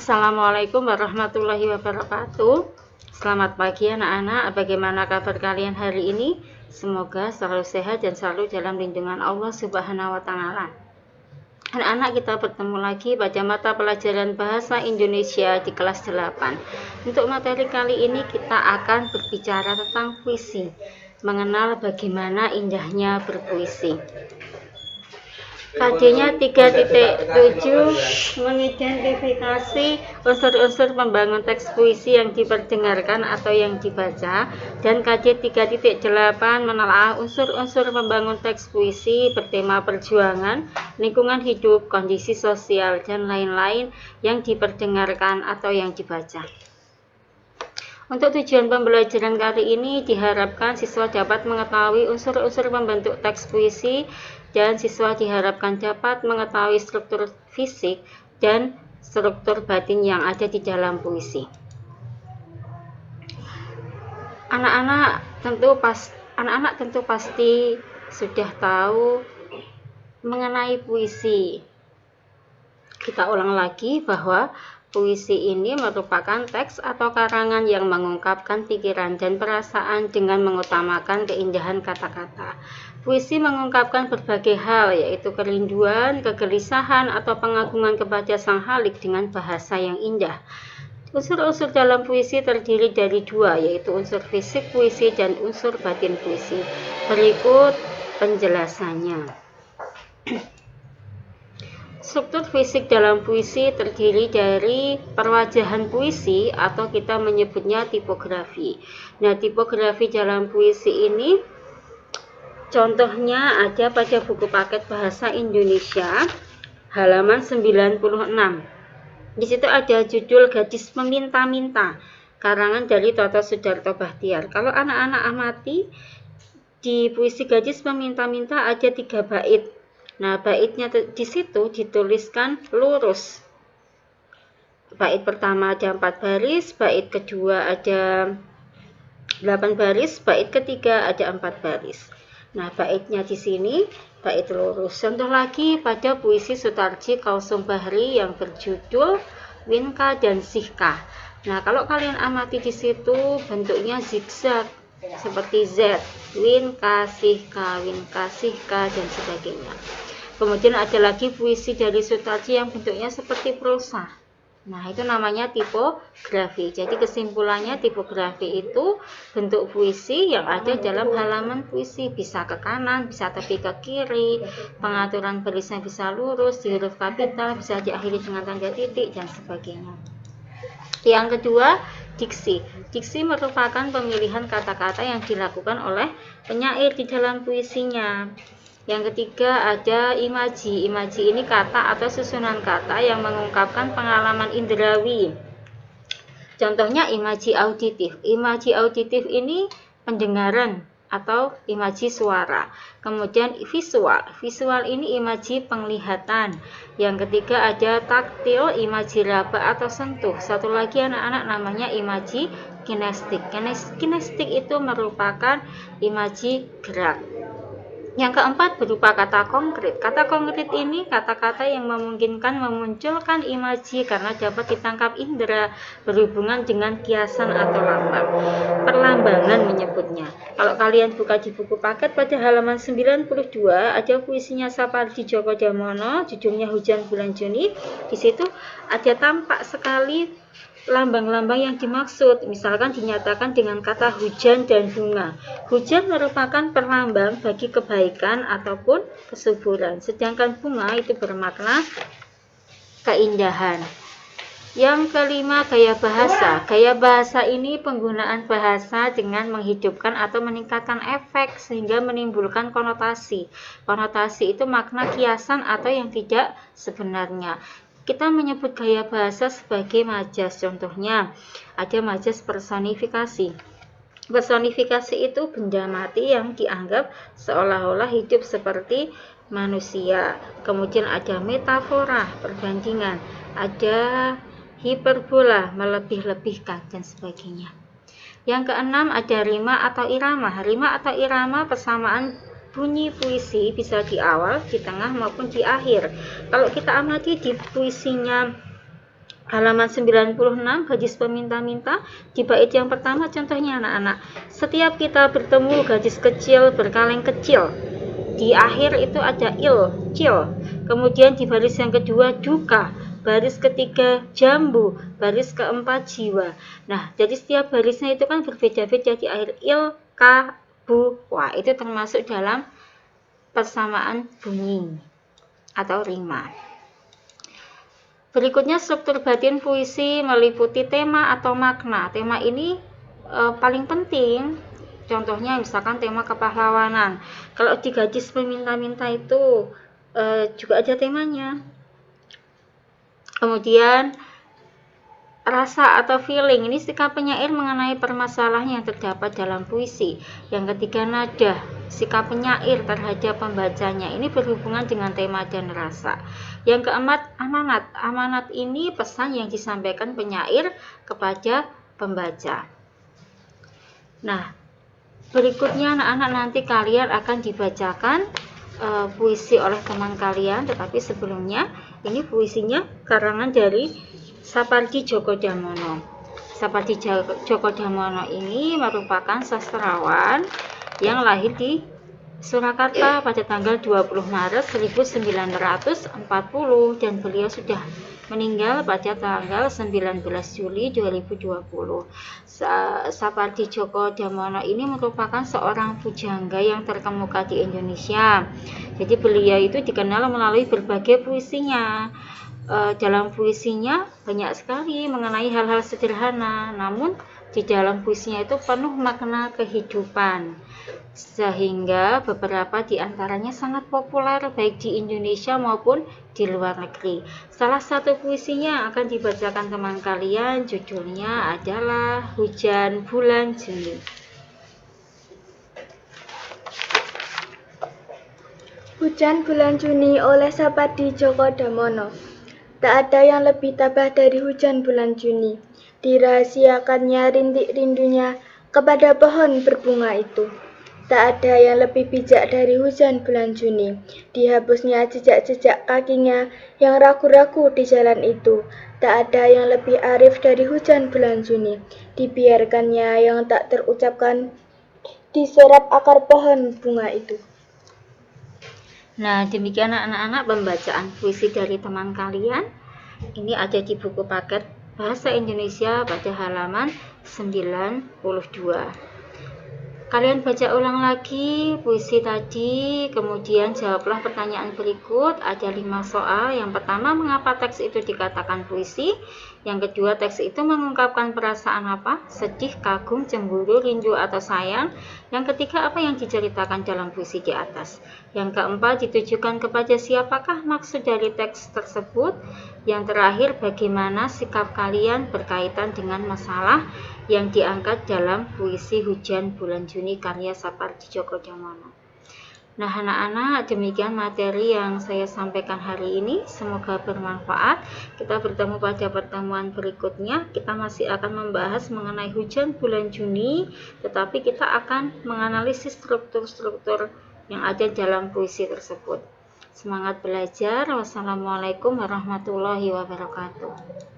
Assalamualaikum warahmatullahi wabarakatuh. Selamat pagi anak-anak, bagaimana kabar kalian hari ini? Semoga selalu sehat dan selalu dalam lindungan Allah Subhanahu wa Ta'ala. Anak-anak, kita bertemu lagi pada mata pelajaran Bahasa Indonesia di kelas 8. Untuk materi kali ini kita akan berbicara tentang puisi, mengenal bagaimana indahnya berpuisi. KD-nya 3.7 mengidentifikasi unsur-unsur pembangun teks puisi yang diperdengarkan atau yang dibaca, dan KD 3.8 menelaah unsur-unsur pembangun teks puisi bertema perjuangan, lingkungan hidup, kondisi sosial, dan lain-lain yang diperdengarkan atau yang dibaca. Untuk tujuan pembelajaran kali ini diharapkan siswa dapat mengetahui unsur-unsur pembentuk teks puisi, dan siswa diharapkan dapat mengetahui struktur fisik dan struktur batin yang ada di dalam puisi. Anak-anak tentu pasti sudah tahu mengenai puisi. Kita ulang lagi bahwa puisi ini merupakan teks atau karangan yang mengungkapkan pikiran dan perasaan dengan mengutamakan keindahan kata-kata. Puisi mengungkapkan berbagai hal, yaitu kerinduan, kegelisahan, atau pengagungan kepada Sang Khalik dengan bahasa yang indah. Unsur-unsur dalam puisi terdiri dari dua, yaitu unsur fisik puisi dan unsur batin puisi. Berikut penjelasannya. Struktur fisik dalam puisi terdiri dari perwajahan puisi atau kita menyebutnya tipografi. Nah, tipografi dalam puisi ini contohnya ada pada buku paket Bahasa Indonesia halaman 96. Di situ ada judul Gadis Meminta-minta, karangan dari Toto Sudarto Bahtiar. Kalau anak-anak amati, di puisi Gadis Meminta-minta ada 3 bait. Nah, baitnya di situ dituliskan lurus. Bait pertama ada 4 baris, bait kedua ada 8 baris, bait ketiga ada 4 baris. Nah, baitnya di sini bait lurus. Contoh lagi pada puisi Sutarji Kausum Bahri yang berjudul Winka dan Sihka. Nah, kalau kalian amati di situ bentuknya zigzag seperti Z, Winka, Sihka, dan sebagainya. Kemudian ada lagi puisi dari Sutarji yang bentuknya seperti prosa. Nah, itu namanya tipografi. Jadi kesimpulannya tipografi itu bentuk puisi yang ada dalam halaman puisi. Bisa ke kanan, bisa tepi ke kiri, pengaturan barisnya bisa lurus, di huruf kapital, bisa diakhiri dengan tanda titik, dan sebagainya. Yang kedua, diksi. Diksi merupakan pemilihan kata-kata yang dilakukan oleh penyair di dalam puisinya. Yang ketiga ada imaji. Imaji ini kata atau susunan kata yang mengungkapkan pengalaman indrawi. Contohnya imaji auditif. Imaji auditif ini pendengaran atau imaji suara. Kemudian visual. Visual ini imaji penglihatan. Yang ketiga ada taktil, imaji raba atau sentuh. Satu lagi anak-anak namanya imaji kinestik. Kinestik itu merupakan imaji gerak. Yang keempat berupa kata konkret. Kata konkret ini kata-kata yang memungkinkan memunculkan imaji karena dapat ditangkap indera, berhubungan dengan kiasan atau lambang. Perlambangan menyebutnya. Kalau kalian buka di buku paket pada halaman 92 ada puisinya Sapardi Djoko Damono, judulnya Hujan Bulan Juni. Di situ ada tampak sekali lambang-lambang yang dimaksud, misalkan dinyatakan dengan kata hujan dan bunga. Hujan merupakan perlambang bagi kebaikan ataupun kesuburan, sedangkan bunga itu bermakna keindahan. Yang kelima, gaya bahasa. Gaya bahasa ini penggunaan bahasa dengan menghidupkan atau meningkatkan efek sehingga menimbulkan konotasi. Konotasi itu makna kiasan atau yang tidak sebenarnya. Kita menyebut gaya bahasa sebagai majas. Contohnya, ada majas personifikasi. Personifikasi itu benda mati yang dianggap seolah-olah hidup seperti manusia. Kemudian ada metafora, perbandingan. Ada hiperbola, melebih-lebihkan, dan sebagainya. Yang keenam ada rima atau irama. Rima atau irama persamaan bunyi puisi bisa di awal, di tengah maupun di akhir. Kalau kita amati di puisinya Halaman 96, gadis peminta-minta. Di bait yang pertama contohnya anak-anak. Setiap kita bertemu gadis kecil berkaleng kecil. Di akhir itu ada cil. Kemudian di baris yang kedua duka. Baris ketiga jambu. Baris keempat jiwa. Nah, jadi setiap barisnya itu kan berbeda-beda di akhir bu. Wah, itu termasuk dalam persamaan bunyi atau rima. Berikutnya struktur batin puisi meliputi tema atau makna. Tema ini paling penting. Contohnya misalkan tema kepahlawanan. Kalau di gadis peminta-minta itu juga ada temanya. Kemudian rasa atau feeling, ini sikap penyair mengenai permasalahan yang terdapat dalam puisi. Yang ketiga nada, sikap penyair terhadap pembacanya, ini berhubungan dengan tema dan rasa. Yang keempat amanat. Amanat ini pesan yang disampaikan penyair kepada pembaca. Nah, berikutnya anak-anak nanti kalian akan dibacakan puisi oleh teman kalian, tetapi sebelumnya ini puisinya karangan dari Sapardi Djoko Damono. Sapardi Djoko Damono ini merupakan sastrawan yang lahir di Surakarta pada tanggal 20 Maret 1940 dan beliau sudah meninggal pada tanggal 19 Juli 2020. Sapardi Djoko Damono ini merupakan seorang pujangga yang terkemuka di Indonesia. Jadi beliau itu dikenal melalui berbagai puisinya. Dalam puisinya banyak sekali mengenai hal-hal sederhana, namun di dalam puisinya itu penuh makna kehidupan, sehingga beberapa di antaranya sangat populer baik di Indonesia maupun di luar negeri. Salah satu puisinya akan dibacakan teman kalian, judulnya adalah Hujan Bulan Juni. Hujan Bulan Juni oleh Sapardi Djoko Damono. Tak ada yang lebih tabah dari hujan bulan Juni. Dirahasiakannya rintik-rindunya kepada pohon berbunga itu. Tak ada yang lebih bijak dari hujan bulan Juni. Dihapusnya jejak-jejak kakinya yang ragu-ragu di jalan itu. Tak ada yang lebih arif dari hujan bulan Juni. Dibiarkannya yang tak terucapkan diserap akar pohon bunga itu. Nah, demikian anak-anak pembacaan puisi dari teman kalian. Ini ada di buku paket Bahasa Indonesia pada halaman 92. Kalian baca ulang lagi puisi tadi, kemudian jawablah pertanyaan berikut. Ada 5 soal. Yang pertama, mengapa teks itu dikatakan puisi? Yang kedua, teks itu mengungkapkan perasaan apa? Sedih, kagum, cemburu, rindu, atau sayang. Yang ketiga, apa yang diceritakan dalam puisi di atas? Yang keempat, ditujukan kepada siapakah maksud dari teks tersebut? Yang terakhir, bagaimana sikap kalian berkaitan dengan masalah yang diangkat dalam puisi Hujan Bulan Juni karya Sapardi Djoko Damono. Nah anak-anak, demikian materi yang saya sampaikan hari ini, semoga bermanfaat. Kita bertemu pada pertemuan berikutnya. Kita masih akan membahas mengenai Hujan Bulan Juni, tetapi kita akan menganalisis struktur-struktur yang ada dalam puisi tersebut. Semangat belajar. Wassalamualaikum warahmatullahi wabarakatuh.